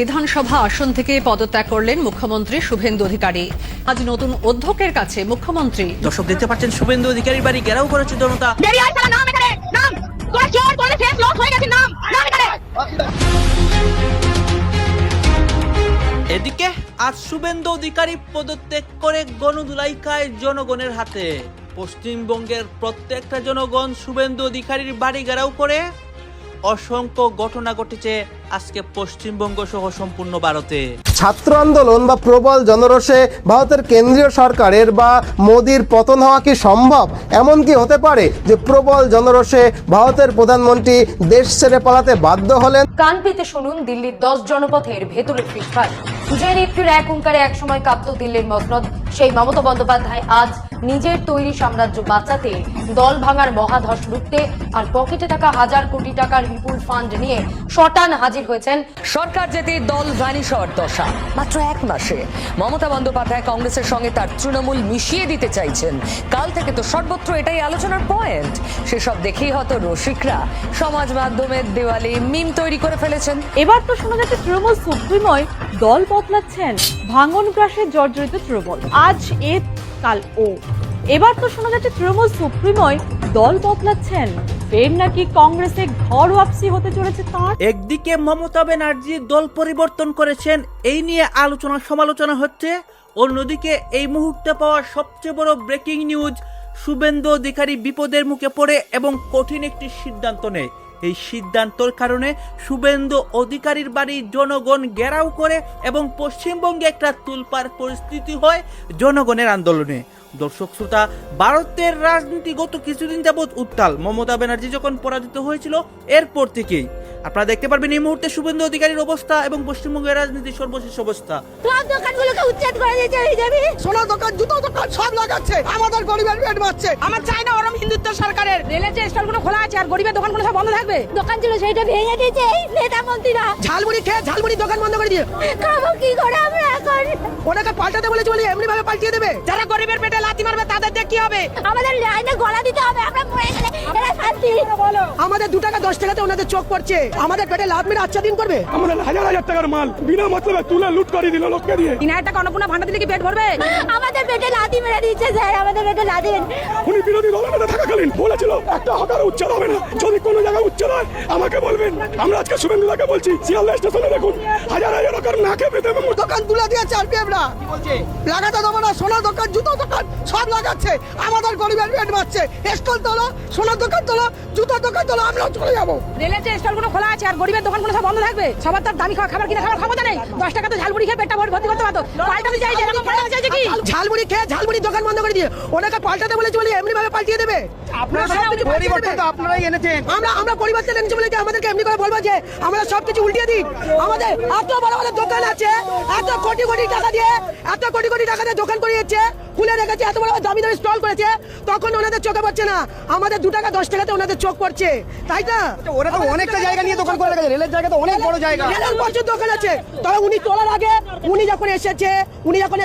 বিধানসভা আসন থেকে পদত্যাগ করলেন মুখ্যমন্ত্রী শুভেন্দু অধিকারী। আজ নতুন অধ্যক্ষের কাছে মুখ্যমন্ত্রী। দর্শক দেখতে পাচ্ছেন শুভেন্দু অধিকারীর বাড়ি ঘেরাও করেছে জনতা। এদিকে আজ শুভেন্দু অধিকারী পদত্যাগ করে গণধুলাই খায় জনগণের হাতে। পশ্চিমবঙ্গের প্রত্যেকটা জনগণ শুভেন্দু অধিকারীর বাড়ি ঘেরাও করে। অসংখ্য ঘটনা ঘটেছে আজকে পশ্চিমবঙ্গ সহ সম্পূর্ণ ভারতে। ছাত্র আন্দোলন বা প্রবল জনরোষে ভারতের কেন্দ্রীয় সরকারের বা মোদির পতন হওয়া কি সম্ভব? এমন কি হতে পারে যে প্রবল জনরোষে ভারতের প্রধানমন্ত্রী দেশ ছেড়ে পালাতে বাধ্য হলেন? কান পেতে শুনুন দিল্লির 10 জনপথের ভেতরের ফিসফাস। যে নেত্রীর এক হুঙ্কারে একসময় কাঁপত দিল্লির মসনদ, সেই মমতা বন্দ্যোপাধ্যায় আজ নিজের তৈরি সাম্রাজ্য বাঁচাতে, দল ভাঙার মহাধস রুখতে আর পকেটে থাকা হাজার কোটি টাকার বিপুল ফান্ড নিয়ে শটান হাজির হয়েছেন। সরকার যেতে দল ভ্যানিশ হওয়ার দশা। মাত্র এক মাসে মমতা বন্দ্যোপাধ্যায় কংগ্রেসের সঙ্গে তার তৃণমূল মিশিয়ে দিতে চাইছেন। কাল থেকে তো সর্বত্র এটাই আলোচনার পয়েন্ট। সেসব দেখেই হয়তো রসিকরা সমাজ মাধ্যমের দেওয়ালে মিম তৈরি করে ফেলেছেন। এবার তো শোনা যাচ্ছে তৃণমূল সুপ্রিমোয় দল বদলাচ্ছেন। ভাঙন গ্রাসে জর্জরিত তৃণমূল, আজ এ কাল ও। এবার তো শোনা যাচ্ছে তৃণমূল সুপ্রিমোয় দল বদলাচ্ছেন। ফের নাকি কংগ্রেসে ঘর ওয়াপসি হতে চলেছে তাঁর। একদিকে মমতা ব্যানার্জি দল পরিবর্তন করেছেন, এই নিয়ে আলোচনা সমালোচনা হচ্ছে। অন্যদিকে এই মুহূর্তে পাওয়া সবচেয়ে বড় ব্রেকিং নিউজ, শুভেন্দু অধিকারী বিপদের মুখে পড়ে এবং কঠিন একটি সিদ্ধান্ত নেয়। এই সিদ্ধান্তের কারণে শুভেন্দু অধিকারীর বাড়ি জনগণ ঘেরাও করে এবং পশ্চিমবঙ্গে একটা তুলপার পরিস্থিতি হয় জনগণের আন্দোলনে। দর্শক শ্রোতা, ভারতের রাজনীতি গত কিছুদিন যাবৎ উত্তাল। মমতা ব্যানার্জি যখন পরাজিত হয়েছিল এরপর থেকেই আপনারা দেখতে পারবেন এই মুহূর্তে শুভেন্দু অধিকারীর অবস্থা এবং পশ্চিমবঙ্গের রাজনীতির সর্বশেষ অবস্থা। সব দোকানগুলোকে উচ্ছেদ করে দিয়েছে বিজেপি। সোনার দোকান, জুতো দোকান সব লাগাচ্ছে, আমাদের গরিবের পেট মারছে। আমার চাই না ওরম হিন্দুত্ব সরকারের। রেলের যে স্টলগুলো খোলা আছে আর গরিবের দোকানগুলো সব বন্ধ থাকবে। দোকান ছিল সেইটা ভেঙে দিয়েছে এই নেতা মন্ত্রীরা। ঝালমুড়ি খেয়ে ঝালমুড়ি দোকান বন্ধ করে দিয়ে খাবো কি করে আমরা এখন? ওনাকে পাল্টাতে বলেছি বলে এমনি ভাবে পাল্টিয়ে দেবে। যারা গরিবের পেটে লাথি মারবে তাদের দিয়ে কি হবে? আমাদের লাইনে গলা দিতে হবে, আমরা মরে গেলে এরা শান্তি বলো। আমাদের 2 টাকা 10 টাকাতে ওনাদের চোখ পড়ছে, আমাদের পেটে লাভ মেরে আচ্ছা দিন করবে। আমরা হাজার হাজার টাকার মাল বিনা মতলবে তুলে লুট করে দিল লোককে দিয়ে। 3000 টাকা অন্নপূর্ণা ভান্ডার দিলে কি পেট ভরবে? আমাদের পেটে লাথি মেরে দিচ্ছে স্যার, আমাদের পেটে লাথি। উনি বিরোধী দলের নেতা থাকাকালীন বলেছিল একটা হকার উচ্চার হবে না, যদি কোনো জায়গায় উচ্চার হয় আমাকে বলবেন। আমরা আজকে শুভেন্দুদাকে বলছি শিয়ালদা স্টেশনে দেখুন হাজার হাজার হকার নাকে পেতে এবং দোকান তুলে দিয়েছে আরপিএফরা। লাগাতে দেবো না, সোনার দোকান জুতো দোকান সব লাগাচ্ছে, আমাদের গরিবের পেট মারছে। স্টল তোলো, সোনার দোকান তোলো, জুতোর দোকান তোলো, আমরা চলে যাবো। রেলের যে স্টলগুলো খোলা আছে আর গরিবের দোকানগুলো সব বন্ধ থাকবে। সবার তো দামি খাবার কিনে খাবার ক্ষমতা নেই। 10 টাকাতে ঝালমুড়ি খেয়ে পেটটা ভর্তি করতে পারতো। পাল্টাতে চাইছে, এরকম পাল্টাতে চাইছে কি? ঝালমুড়ি খেয়ে ঝালমুড়ি দোকান বন্ধ করে দিয়ে ওনাকে পাল্টাতে বলেছি বলে এমনি ভাবে পাল্টিয়ে দেবে। আপনারা সবকিছু পরিবর্তন তো আপনারাই এনেছেন। আমরা পরিবর্তন এনেছি বলে আমাদেরকে এমনি করে বলবো যে আমরা সবকিছু উল্টিয়ে দিই? আমাদের এত বড় বড় দোকান আছে, এত কোটি কোটি টাকা দিয়ে দোকান করিয়েছে, খুলে রেখেছে, এত বড় দামি দামি স্টল করেছে, তখন ওনাদের চোখে পড়ছে না। আমাদের 2 টাকা 10 টাকাতে ওনাদের চোখ পড়ছে, তাই না? ওরা তো অনেকটা জায়গা নিয়ে দোকান করে রেখেছে, রেলের জায়গা তো অনেক বড় জায়গা। রেলের প্রচুর দোকান আছে। তবে উনি তোলার আগে উনি যখন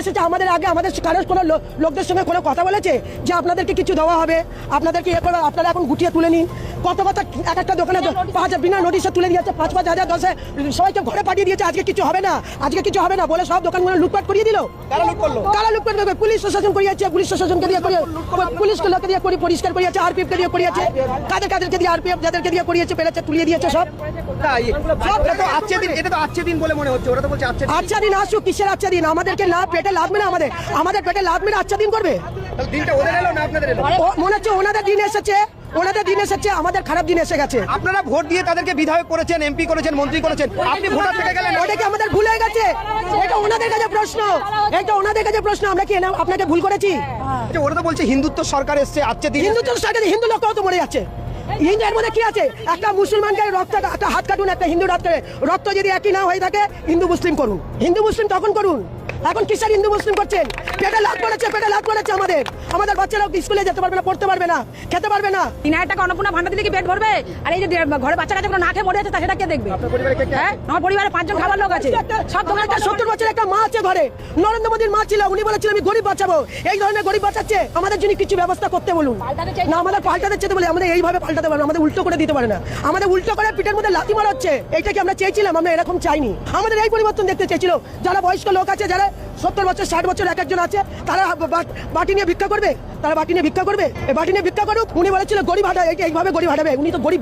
এসেছে আমাদের আগে আমাদের কারোর কোনো লোকদের সঙ্গে কোনো কথা বলেছে যে আপনাদেরকে কিছু দেওয়া হবে, আপনাদেরকে আপনারা এখন গুটিয়ে তুলে নিন। কত এক একটা দোকানে 5,000 বিনা নোটিশে তুলে দিয়েছে, 5,000 10 সবাইকে ঘরে পাঠিয়ে দিয়েছে। আজকে কিছু হবে না বলে সব দোকানগুলো লুটপাট করিয়ে দিল। কারা লুটপাট করবে? পুলিশ প্রশাসন করিয়েছে, পুলিশ প্রশাসনকে দিয়ে পুলিশকে লোকে দিয়ে পরিষ্কার করিয়েছে, আরপিএফ কে দিয়ে করিয়েছে। কাদেরকে দিয়ে আরপিএফ যাদেরকে দিয়ে করিয়েছে পেরেছে তুলিয়ে দিয়েছে সব। এটা তো আচ্ছা দিন বলে মনে হচ্ছে। ওরা তো বলছে আচ্ছা দিন আসুক, কিসের আচ্ছা দিন? আমাদেরকে লাভ পেটে লাভ মেরে আমাদের পেটে লাভ মেরে আচ্ছা দিন করবে। দিনটা ওদের এলো না আপনাদের এলো? মনে হচ্ছে ওনাদের দিন এসেছে, আমাদের খারাপ দিন এসে গেছে। আপনারা ভোট দিয়ে তাদেরকে বিধায়ক করেছেন, এমপি করেছেন, মন্ত্রী করেছেন, আপনি ভোটার থেকে গেলেন। ওটা কি আমাদের ভুল হয়ে গেছে? এটা ওনাদের কাছে প্রশ্ন। আমরা কি আপনাকে ভুল করেছি? ওরা তো বলছে হিন্দুত্ব সরকার এসছে, আচ্ছা দিন। হিন্দুত্ব সরকারে হিন্দু লোক তো মরে যাচ্ছে। হিন্দুর মধ্যে কি আছে? একটা মুসলমানকে একটা হাত কাটুন, একটা হিন্দু রক্ত যদি একই না হয়ে থাকে হিন্দু মুসলিম করুন, হিন্দু মুসলিম তখন করুন। এখন কিসের হিন্দু মুসলিম করছেন? পেটে লাত পড়েছে আমাদের বাচ্চারা স্কুলে যেতে পারবে না, পড়তে পারবে না, খেতে পারবে না। 3,000 টাকা অন্নপূর্ণা ভান্ডার দিলে কি পেট ভরবে? আর এই যে ঘরে বাচ্চা কাচ্চা না খেয়ে মরে যাচ্ছে, তা সেটা কে দেখবে? হ্যাঁ, আমার পরিবারে 5 জন খাবার লোক আছে, সব দোকানে 70 বছর একটা মা আছে ঘরে, নরেন্দ্র মোদীর মা ছিল, উনি বলেছিল আমি গরিব বাঁচাবো। এই ধরনের গরিব বাঁচাচ্ছে, আমাদের জন্য কিছু ব্যবস্থা করতে বলুন না। আমাদের পাল্টাতে চেতে বলে আমাদের এইভাবে পাল্টাতে পারে না, আমাদের উল্টো করে দিতে পারে না, আমাদের উল্টো করে পিঠের মধ্যে লাথি মারাচ্ছে। এইটা কি আমরা চেয়েছিলাম? আমরা এরকম চাইনি। আমাদের এই পরিবর্তন দেখতে চেয়েছিল। যারা বয়স্ক লোক আছে, যারা 70 বছর 60 বছর এক একজন আছে, তারা বাটি নিয়ে ভিক্ষা করবে, এই বাটি নিয়ে ভিক্ষা করুক। উনি বলেছিল গরিব হাঁটা, এইভাবে গরিব হাঁটাবে। উনি তো গরিব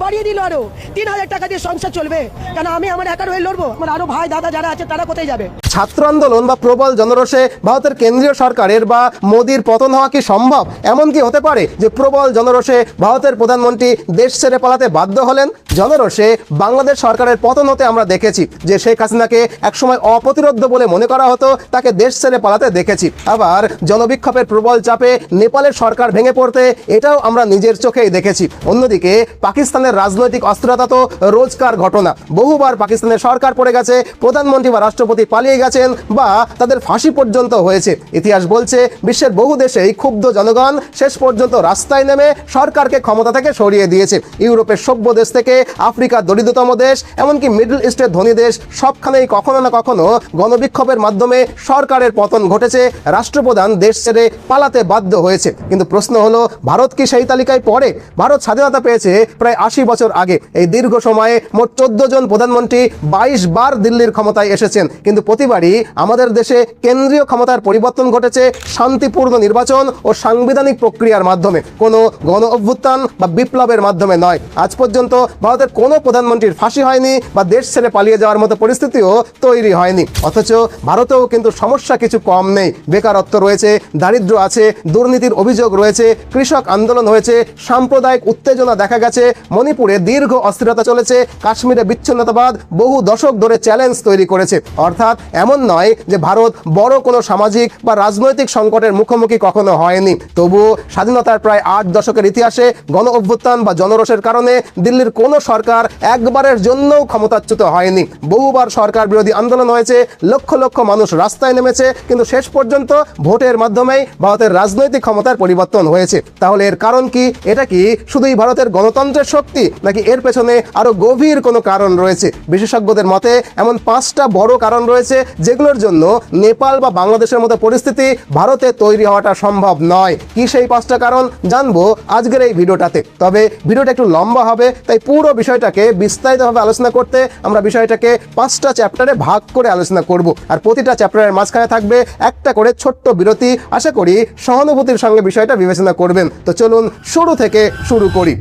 বাড়িয়ে দিল আরো 3,000 টাকা দিয়ে সংসার চলবে। কেন আমি আমার একার হয়ে লড়বো? আমার আরো ভাই দাদা যারা আছে তারা কোথায় যাবে? ছাত্র আন্দোলন বা প্রবল জনরোষে ভারতের কেন্দ্রীয় সরকারের বা মোদির পতন হওয়া কি সম্ভব? এমন কি হতে পারে যে প্রবল জনরোষে ভারতের প্রধানমন্ত্রী দেশ ছেড়ে পালাতে বাধ্য হলেন? জনরোষে বাংলাদেশ সরকারের পতন হতে আমরা দেখেছি যে শেখ হাসিনাকে একসময় অপ্রতিরোধ্য বলে মনে করা হতো, তাকে দেশ ছেড়ে পালাতে দেখেছি। আবার জনবিক্ষোভের প্রবল চাপে নেপালের সরকার ভেঙে পড়তে এটাও আমরা নিজের চোখেই দেখেছি। অন্যদিকে পাকিস্তানের রাজনৈতিক অস্থিরতা তো রোজকার ঘটনা। বহুবার পাকিস্তানের সরকার পড়ে গেছে, প্রধানমন্ত্রী বা রাষ্ট্রপতি পালিয়ে গেছেন বা তাদের ফাঁসি পর্যন্ত হয়েছে। ইতিহাস বলছে বিশ্বের বহু দেশেই ক্ষুব্ধ জনগণ শেষ পর্যন্ত রাস্তায় নেমে সরকারকে ক্ষমতা থেকে সরিয়ে দিয়েছে। ইউরোপের সভ্য দেশ থেকে আফ্রিকার দরিদ্রতম দেশ, এমনকি মিডল ইস্টের ধনী দেশ, সবখানেই কখনো না কখনো গণবিক্ষোভের মাধ্যমে সরকারের পতন ঘটেছে, রাষ্ট্রপ্রধান দেশ ছেড়ে পালাতে বাধ্য হয়েছে। কিন্তু প্রশ্ন হলো, ভারত কি সেই তালিকায় পড়ে? ভারত স্বাধীনতা পেয়েছে প্রায় 80 বছর আগে। এই দীর্ঘ সময়ে মোট 14 জন প্রধানমন্ত্রী 22 বার দিল্লির ক্ষমতায় এসেছেন, কিন্তু প্রতিবারই আমাদের দেশে কেন্দ্রীয় ক্ষমতার পরিবর্তন ঘটেছে শান্তিপূর্ণ নির্বাচন ও সাংবিধানিক প্রক্রিয়ার মাধ্যমে, কোনো গণ অভ্যুত্থান বা বিপ্লবের মাধ্যমে নয়। আজ পর্যন্ত ভারতের কোনো প্রধানমন্ত্রীর ফাঁসি হয়নি বা দেশ ছেড়ে পালিয়ে যাওয়ার মতো পরিস্থিতিও তৈরি হয়নি। অথচ ভারতেও কিন্তু সমস্যা কিছু কম নেই। বেকারত্ব রয়েছে, দারিদ্র্য আছে, দুর্নীতির অভিযোগ রয়েছে, কৃষক আন্দোলন হয়েছে, সাম্প্রদায়িক উত্তেজনা দেখা গেছে, মণিপুরে দীর্ঘ অস্থিরতা চলেছে, কাশ্মীরে বিচ্ছিন্নতাবাদ বহু দশক ধরে চ্যালেঞ্জ তৈরি করেছে। অর্থাৎ এমন নয় যে ভারত বড় কোনো সামাজিক বা রাজনৈতিক সংকটের মুখোমুখি কখনো হয়নি। তবুও স্বাধীনতার প্রায় 8 দশকের ইতিহাসে গণ অভ্যুত্থান বা জনরোষের কারণে দিল্লির কোনো সরকার একবারের জন্যও ক্ষমতাচ্যুত হয়নি। বহুবার সরকার বিরোধী আন্দোলন হয়েছে, লক্ষ লক্ষ মানুষ রাস্তায় নেমেছে, কিন্তু শেষ পর্যন্ত ভোটের মাধ্যমেই ভারতের রাজনৈতিক ক্ষমতার পরিবর্তন হয়েছে। তাহলে এর কারণ কি? এটা কি শুধুই ভারতের গণতন্ত্রের শক্তি, নাকি এর পেছনে আরো গভীর কোনো কারণ রয়েছে? বিশেষজ্ঞদের মতে এমন 5টা বড় কারণ রয়েছে যেগুলোর জন্য নেপাল বা বাংলাদেশের মতো পরিস্থিতি ভারতে তৈরি হওয়াটা সম্ভব নয়। কি সেই 5টা কারণ জানবো আজকের এই ভিডিওটাতে। তবে ভিডিওটা একটু লম্বা হবে, তাই পুরো বিষয়টাকে বিস্তারিতভাবে আলোচনা করতে আমরা বিষয়টাকে 5টা চ্যাপ্টারে ভাগ করে আলোচনা করব। আর প্রতিটা চ্যাপ্টারের মাঝখানে থাকবে একটা করে ছোট্ট বিরতি। আশা করি সহানুভূতির সঙ্গে বিষয়টা বিবেচনা করবেন। তো চলুন শুরু থেকে শুরু করি।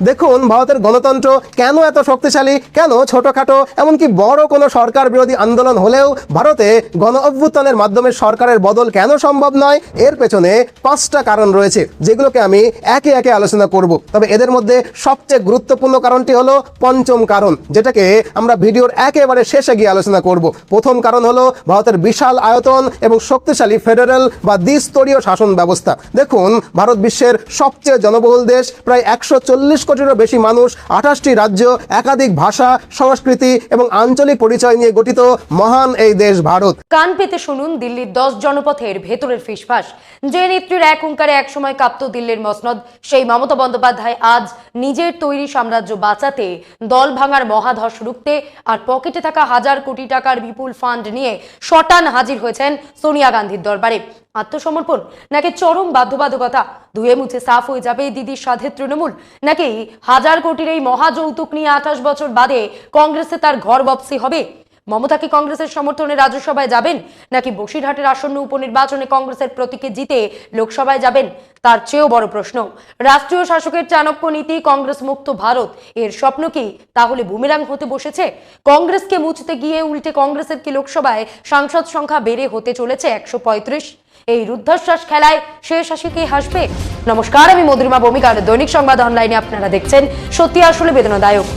দেখুন, ভারতের গণতন্ত্র কেন এত শক্তিশালী, কেন ছোটখাটো এমনকি বড় কোনো সরকার বিরোধী আন্দোলন হলেও ভারতে গণ অভ্যুত্থানের মাধ্যমে সরকারের বদল কেন সম্ভব নয়? এর পেছনে 5টা কারণ রয়েছে, যেগুলোকে আমি একে একে আলোচনা করব। তবে এদের মধ্যে সবচেয়ে গুরুত্বপূর্ণ কারণটি হলো 5ম কারণ, যেটাকে আমরা ভিডিওর একেবারে শেষে গিয়ে আলোচনা করব। প্রথম কারণ হলো ভারতের বিশাল আয়তন এবং শক্তিশালী ফেডারেল বা দ্বিস্তরীয় শাসন ব্যবস্থা। দেখুন, ভারত বিশ্বের সবচেয়ে জনবহুল দেশ, প্রায় 140 কোটিরও বেশি মানুষ, 28টি রাজ্য, একাধিক ভাষা, সংস্কৃতি এবং আঞ্চলিক পরিচয় নিয়ে গঠিত মহান এই দেশ ভারত। কান পেতে শুনুন দিল্লির 10 জনপথের ভেতরের ফিসফাস। যে নেত্রীর এক হুঙ্কারে একসময় কাঁপত দিল্লির মসনদ, সেই মমতা বন্দ্যোপাধ্যায় আজ নিজের তৈরি সাম্রাজ্য বাঁচাতে, দল ভাঙার মহাধস রুখতে আর পকেটে থাকা 1000 কোটি টাকার বিপুল ফান্ড নিয়ে শটান হাজির হয়েছেন সোনিয়া গান্ধীর দরবারে। আত্মসমর্পণ নাকি চরম বাধ্যবাধকতা? ধুয়ে মুছে সাফ হয়ে যাবে দিদির সাধে তৃণমূল, নাকি 1000 কোটির এই মহাযৌতুক নিয়ে 28 বছর বাদে কংগ্রেসে তার ঘর বাপসি হবে? মমতা কি কংগ্রেসের সমর্থনে রাজ্যসভায় যাবেন, নাকি বসিরহাটের আসন্ন উপনির্বাচনে কংগ্রেসের প্রতীকে জিতে লোকসভায় যাবেন? তার চেয়েও বড় প্রশ্ন, রাষ্ট্রীয় শাসকের চাণক্য নীতি কংগ্রেস মুক্ত ভারত, এর স্বপ্ন কি তাহলে বুমেরাং হতে বসেছে? কংগ্রেসকে মুছতে গিয়ে উল্টে কংগ্রেসের কি লোকসভায় সাংসদ সংখ্যা বেড়ে হতে চলেছে 135? এই রুদ্ধশ্বাস খেলায় শেষ হাসি কে হাসবে? নমস্কার, আমি মধুরিমা ভৌমিক, আর দৈনিক সংবাদ অনলাইনে আপনারা দেখছেন সত্যি আসলে বেদনাদায়ক।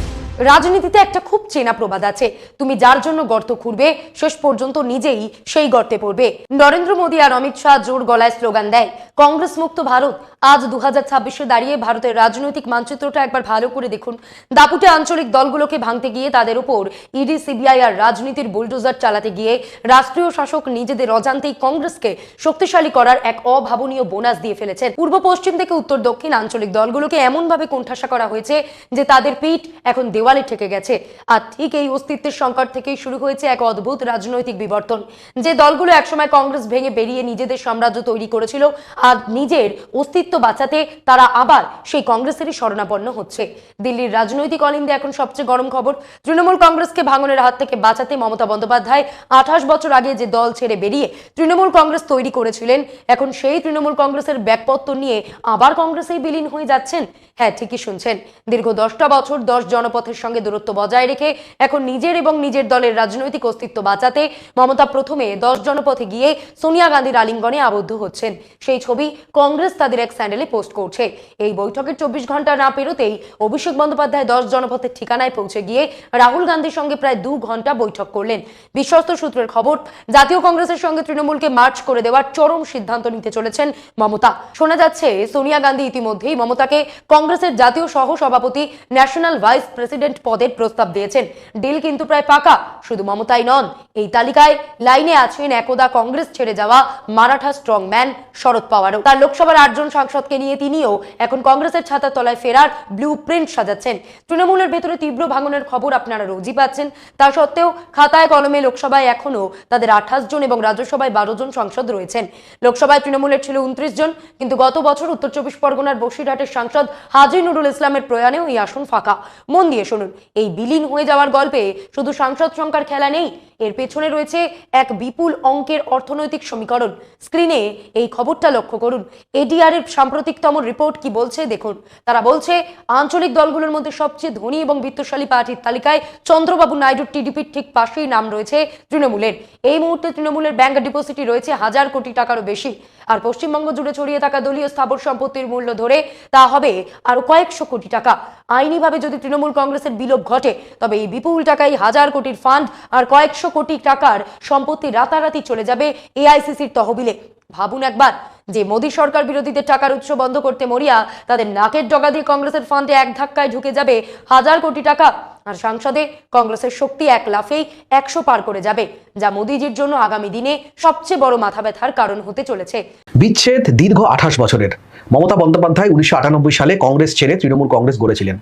রাজনীতিতে একটা খুব চেনা প্রবাদ আছে, তুমি যার জন্য গর্ত খুঁড়বে শেষ পর্যন্ত নিজেই সেই গর্তে পড়বে। নরেন্দ্র মোদী আর অমিত শাহ জোর গলায় স্লোগান দেয় কংগ্রেস মুক্ত ভারত। আজ 2026-এ দাঁড়িয়ে ভারতের রাজনৈতিক মানচিত্রটা একবার ভালো করে দেখুন। দাপুটে আঞ্চলিক দলগুলোকে ভাঙতে গিয়ে তাদের উপর ইডি, সিবিআই আর রাজনীতির বুলডোজার চালাতে গিয়ে রাষ্ট্রীয় শাসক নিজেদের অজান্তেই কংগ্রেসকে শক্তিশালী করার এক অভাবনীয় বোনাস দিয়ে ফেলেছেন। পূর্ব পশ্চিম থেকে উত্তর দক্ষিণ আঞ্চলিক দলগুলোকে এমনভাবে কোণঠাসা করা হয়েছে যে তাদের পিঠ এখন দেওয়ালে ঠেকে গেছে। আর ঠিক এই অস্তিত্বের সংকট থেকেই শুরু হয়েছে এক অদ্ভুত রাজনৈতিক বিবর্তন। যে দলগুলো একসময় কংগ্রেস ভেঙে বেরিয়ে নিজেদের সাম্রাজ্য তৈরি করেছিল, আর নিজের অস্তিত্ব বাঁচাতে তারা আবার সেই কংগ্রেসেরই শরণাপন্ন হচ্ছে। দিল্লির রাজনৈতিক অলিন্দে এখন সবচেয়ে গরম খবর, তৃণমূল কংগ্রেসকে ভাঙনের হাত থেকে বাঁচাতে মমতা বন্দ্যোপাধ্যায় 28 বছর আগে যে দল ছেড়ে বেরিয়ে তৃণমূল কংগ্রেস তৈরি করেছিলেন, এখন সেই তৃণমূল কংগ্রেসের ব্যাকপত্তন নিয়ে আবার কংগ্রেসেই বিলীন হয়ে যাচ্ছেন। হ্যাঁ, ঠিকই শুনছেন, দীর্ঘ 10টা বছর 10 জনপথের সঙ্গে দূরত্ব বজায় রেখে এখন নিজের এবং নিজের দলের রাজনৈতিক অস্তিত্ব বাঁচাতে মমতা প্রথমে 10 জনপথে গিয়ে সোনিয়া গান্ধীর আলিঙ্গনে আবদ্ধ হচ্ছেন। সেই ছবি কংগ্রেস তাদের এক স্যান্ডেলে পোস্ট করছে। এই বৈঠকের 24 ঘন্টা না পেরোতেই অভিষেক বন্দ্যোপাধ্যায় 10 জনপথের ঠিকানায় পৌঁছে গিয়ে রাহুল গান্ধীর সঙ্গে প্রায় 2 ঘন্টা বৈঠক করলেন। বিশ্বস্ত সূত্রের খবর, জাতীয় কংগ্রেসের সঙ্গে তৃণমূলকে মার্চ করে দেওয়ার চরম সিদ্ধান্ত নিতে চলেছেন মমতা। শোনা যাচ্ছে সোনিয়া গান্ধী ইতিমধ্যেই মমতাকে কংগ্রেসের জাতীয় সহ সভাপতি, ন্যাশনাল ভাইস প্রেসিডেন্ট পদের প্রস্তাব দিয়েছেন। ডিল কিন্তু প্রায় পাকা। শুধু মমতাই নন, এই তালিকায় লাইনে আছেন একদা কংগ্রেস ছেড়ে যাওয়া মারাঠা স্ট্রংম্যান শরদ পাওয়ারও। তার লোকসভার 8 জন সাংসদকে নিয়ে তিনিও এখন কংগ্রেসের ছাতার তলায় ফেরার ব্লু প্রিন্ট সাজাচ্ছেন। তৃণমূলের ভেতরে তীব্র ভাঙনের খবর আপনারা রোজই পাচ্ছেন। তা সত্ত্বেও খাতায় কলমে লোকসভায় এখনো তাদের 28 জন এবং রাজ্যসভায় 12 জন সাংসদ রয়েছেন। লোকসভায় তৃণমূলের ছিল 29 জন, কিন্তু গত বছর উত্তর 24 পরগনার বসিরহাটের সাংসদ হাজী নুরুল ইসলামের প্রয়াণেও এই আসন ফাঁকা। মন দিয়ে শুনুন, এই বিলীন হয়ে যাওয়ার গল্পে শুধু সাংসদ সংখ্যার খেলা নেই, এর পেছনে রয়েছে এক বিপুল অঙ্কের অর্থনৈতিক সমীকরণ। স্ক্রিনে এই খবরটা লক্ষ্য করুন। এডিআর এর সাম্প্রতিকতম রিপোর্ট কি বলছে দেখুন। তারা বলছে আঞ্চলিক দলগুলোর মধ্যে সবচেয়ে ধনী এবং বিত্তশালী পার্টির তালিকায় চন্দ্রবাবু নাইডুর টিডিপির ঠিক পাশেই নাম রয়েছে তৃণমূলের। এই মুহূর্তে তৃণমূলের ব্যাংক ডিপোজিটই রয়েছে 1000 কোটি টাকারও বেশি। আর পশ্চিমবঙ্গ জুড়ে ছড়িয়ে থাকা দলীয় স্থাবর সম্পত্তির মূল্য ধরে তা হবে আরো কয়েকশো কোটি টাকা। আইনিভাবে যদি তৃণমূল কংগ্রেসের বিলোপ ঘটে, তবে এই বিপুল টাকাই 1000 কোটির ফান্ড আর কয়েকশো কোটি টাকার সম্পত্তি রাতারাতি চলে যাবে এআইসিসির তহবিলে। ভাবুন একবার, যে মোদী সরকার বিরোধীদের টাকার উৎস বন্ধ করতে মরিয়া, তাদের নাকের ডগা দিয়ে কংগ্রেসের ফান্ডে এক ধাক্কায় ঢুকে যাবে 1000 কোটি টাকা। আর সংসদে কংগ্রেসের শক্তি এক লাফেই 100 পার করে যাবে, যা মোদীজির জন্য আগামী দিনে সবচেয়ে বড় মাথা ব্যথার কারণ হতে চলেছে। বিচ্ছেদ দীর্ঘ 28 বছরের। মমতা বন্দ্যোপাধ্যায় 1998 সালে কংগ্রেস ছেড়ে তৃণমূল কংগ্রেস গড়েছিলেন।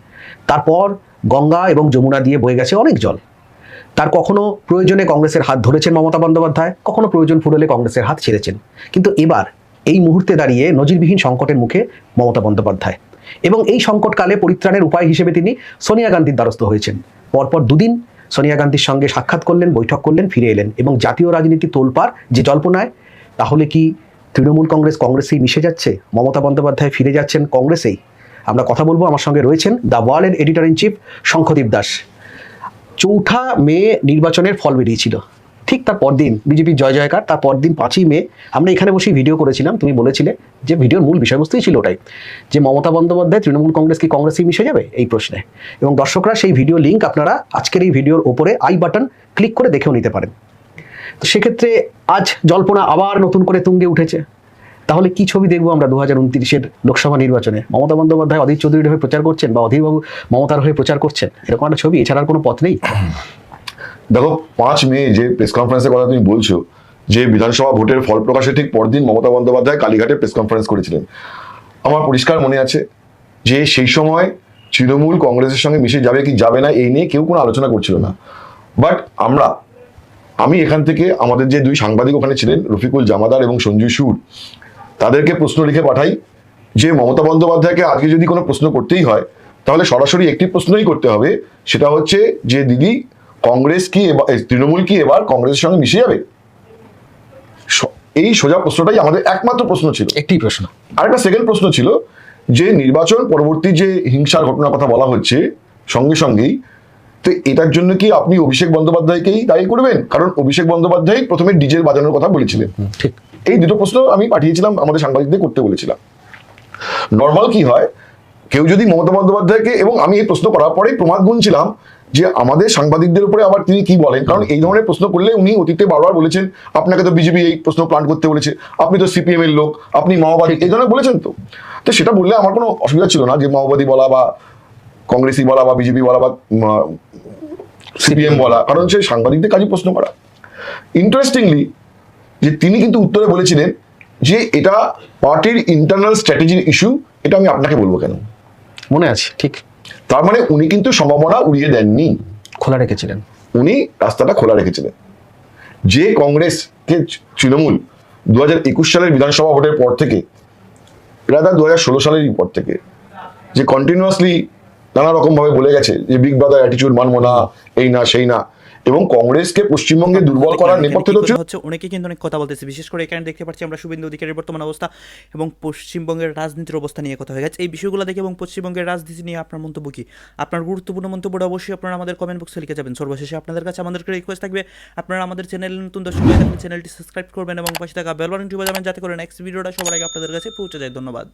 তারপর গঙ্গা এবং যমুনা দিয়ে বয়ে গেছে অনেক জল। তার কখনো প্রয়োজনে কংগ্রেসের হাত ধরেছেন মমতা বন্দ্যোপাধ্যায়, কখনো প্রয়োজন ফুরলে কংগ্রেসের হাত ছেড়েছেন। কিন্তু এবার এই মুহূর্তে দাঁড়িয়ে নজিরবিহীন সংকটের মুখে মমতা বন্দ্যোপাধ্যায়, এবং এই সংকটকালে পরিত্রাণের উপায় হিসেবে তিনি সোনিয়া গান্ধীর দ্বারস্থ হয়েছেন। পরপর 2 দিন সোনিয়া গান্ধীর সঙ্গে সাক্ষাৎ করলেন, বৈঠক করলেন, ফিরে এলেন। এবং জাতীয় রাজনীতি তোলপাড় যে জল্পনায়, তাহলে কি তৃণমূল কংগ্রেস কংগ্রেসেই মিশে যাচ্ছে? মমতা বন্দ্যোপাধ্যায় ফিরে যাচ্ছেন কংগ্রেসেই? আমরা কথা বলবো। আমার সঙ্গে রয়েছেন দ্য ওয়ার্ল্ডের editor in chief Shankhadeep Das. 4 মে নির্বাচনের ফল বেরিয়েছিল, ঠিক তার পরদিন বিজেপির জয় জয়কার। তার পরদিন 5 মে আমরা এখানে বসেই ভিডিও করেছিলাম। তুমি বলেছিলে যে ভিডিওর মূল বিষয়বস্তুই ছিল ওটাই, যে মমতা বন্দ্যোপাধ্যায় তৃণমূল কংগ্রেস কি কংগ্রেসেই মিশে যাবে এই প্রশ্নে। এবং দর্শকরা সেই ভিডিও লিঙ্ক আপনারা আজকের এই ভিডিওর ওপরে আই বাটন ক্লিক করে দেখেও নিতে পারেন। তো সেক্ষেত্রে আজ জল্পনা আবার নতুন করে তুঙ্গে উঠেছে। তাহলে কি ছবি দেখবো আমরা 2029-এর লোকসভা নির্বাচনে? মমতা বন্দ্যোপাধ্যায় অধীর চৌধুরীর হয়ে প্রচার করছেন, বা অধীরবাবু মমতার হয়ে প্রচার করছেন, এরকম একটা ছবি, এছাড়া কোনো পথ নেই। দেখো, 5 মে যে প্রেস কনফারেন্সের কথা তুমি বলছো, যে বিধানসভা ভোটের ফল প্রকাশের ঠিক পরদিন মমতা বন্দ্যোপাধ্যায় কালীঘাটে প্রেস কনফারেন্স করেছিলেন। আমার পরিষ্কার মনে আছে যে সেই সময় তৃণমূল কংগ্রেসের সঙ্গে মিশে যাবে কি যাবে না এই নিয়ে কেউ কোনো আলোচনা করছিল না। বাট আমি এখান থেকে আমাদের যে 2 সাংবাদিক ওখানে ছিলেন, রফিকুল জামাদার এবং সঞ্জু সুর, তাদেরকে প্রশ্ন লিখে পাঠাই যে মমতা বন্দ্যোপাধ্যায়কে আজকে যদি কোনো প্রশ্ন করতেই হয়, তাহলে সরাসরি একটি প্রশ্নই করতে হবে, সেটা হচ্ছে যে দিদি, কংগ্রেস কি তৃণমূল কি এবার কংগ্রেসের সঙ্গে মিশে যাবে? এই সোজা প্রশ্নটাই আমাদের একমাত্র প্রশ্ন ছিল, একটি প্রশ্ন। আরেকটা সেকেন্ড প্রশ্ন ছিল যে নির্বাচন পরবর্তী যে হিংসার ঘটনার কথা বলা হচ্ছে সঙ্গে সঙ্গেই, তো এটার জন্য কি আপনি অভিষেক বন্দ্যোপাধ্যায়কেই দায়ী করবেন? কারণ অভিষেক বন্দ্যোপাধ্যায় প্রথমে ডিজে বাজানোর কথা বলেছিলেন। ঠিক, এই 2টো প্রশ্ন আমি পাঠিয়েছিলাম, আমাদের সাংবাদিকদের করতে বলেছিলাম। নর্মাল কি হয়, কেউ যদি মমতা বন্দ্যোপাধ্যায়কে, এবং আমি এই প্রশ্ন করার পরেই প্রমাদ গুনছিলাম যে আমাদের সাংবাদিকদের উপরে আবার তিনি কি বলেন, কারণ এই ধরনের প্রশ্ন করলে উনি অতীতে বারবার বলেছেন আপনাকে তো বিজেপি এই প্রশ্ন প্লান্ট করতে বলেছে, আপনি তো সিপিএম এর লোক, আপনি মাওবাদী, এই ধরনের বলেছেন। তো সেটা বললে আমার কোনো অসুবিধা ছিল না, যে মাওবাদী বলা বা কংগ্রেসি বলা বা বিজেপি বলা বা সিপিএম বলা, কারণ সেই সাংবাদিকদের কাজই প্রশ্ন করা। ইন্টারেস্টিংলি যে তিনি কিন্তু উত্তরে বলেছিলেন যে এটা পার্টির ইন্টারনাল স্ট্র্যাটেজির ইস্যু, এটা আমি আপনাকে বলবো কেন। মনে আছে, ঠিক। তার মানে উনি কিন্তু সম্ভাবনা উড়িয়ে দেননি, খোলা রেখেছিলেন, উনি রাস্তাটা খোলা রেখেছিলেন। যে কংগ্রেসকে তৃণমূল 2021 সালের বিধানসভা ভোটের পর থেকে, রাদা 2016 সালের পর থেকে, যে কন্টিনিউয়াসলি নানা রকম ভাবে বলে গেছে যে বিগ ব্রাদার অ্যাটিটিউড মানবো না, এই না সেই না, এবং কংগ্রেসকে পশ্চিমবঙ্গে দুর্বল করার নেপথ্যে হচ্ছে অনেকে কিন্তু অনেক কথা বলতেছে, বিশেষ করে এখানে দেখতে পাচ্ছি আমরা শুভেন্দু অধিকারীর বর্তমান অবস্থা এবং পশ্চিমবঙ্গের রাজনীতির অবস্থা নিয়ে কথা হয়ে গেছে। এই বিষয়গুলো দেখে এবং পশ্চিমবঙ্গের রাজনীতি নিয়ে আপনার মন্তব্য কি? আপনার গুরুত্বপূর্ণ মন্তব্যটা অবশ্যই আপনারা আমাদের কমেন্ট বক্সে লিখে যাবেন। সর্বশেষে আপনাদের কাছে আমাদেরকে রিকোয়েস্ট থাকবে, আপনারা আমাদের চ্যানেল নতুন দর্শক হয়ে থাকলে চ্যানেলটি সাবস্ক্রাইব করবেন এবং পাশে থাকা বেল বাটনটি বাজাবেন, যাতে করে নেক্সট ভিডিওটা সবার আগে আপনাদের কাছে পৌঁছে যায়। ধন্যবাদ।